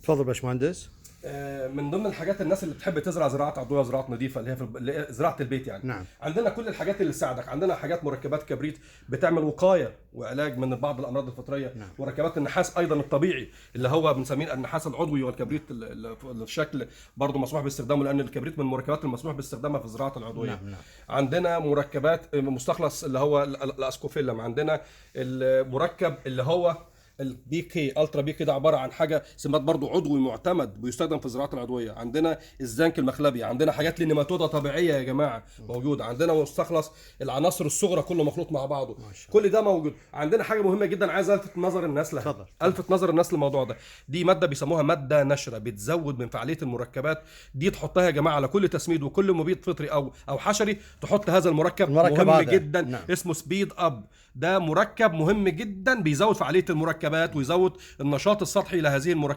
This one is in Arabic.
تفضل باشمهندس. من ضمن الحاجات الناس اللي بتحب تزرع زراعه عضويه، زراعه نظيفه، اللي هي زراعه البيت يعني. نعم. عندنا كل الحاجات اللي تساعدك. عندنا حاجات مركبات كبريت بتعمل وقايه وعلاج من بعض الامراض الفطريه. نعم. مركبات النحاس ايضا الطبيعي اللي هو بنسميه النحاس العضوي، والكبريت الشكل برضه مسموح باستخدامه، لان الكبريت من المركبات المسموح باستخدامها في الزراعه العضويه. نعم. نعم. عندنا مركبات مستخلص اللي هو الاسكوفيلم. عندنا المركب اللي هو البي كي الترا بي كي، ده عباره عن حاجه سمات برضو عضوي معتمد بيستخدم في الزراعه العضويه. عندنا الزنك المخلبي. عندنا حاجات للنيماتودا طبيعيه يا جماعه موجوده. عندنا مستخلص العناصر الصغرى كله مخلوط مع بعضه، كل ده موجود. عندنا حاجه مهمه جدا عايز الفت نظر الناس لها. تفضل. الفت نظر الناس للموضوع ده. دي ماده بيسموها ماده نشره، بتزود من فعاليه المركبات دي. تحطها يا جماعه على كل تسميد وكل مبيد فطري او حشري، تحط هذا المركب مهم هذا. جدا. نعم. اسمه سبيد اب. ده مركب مهم جدا بيزود فعاليه المركبات ويزود النشاط السطحي لهذه المركبات.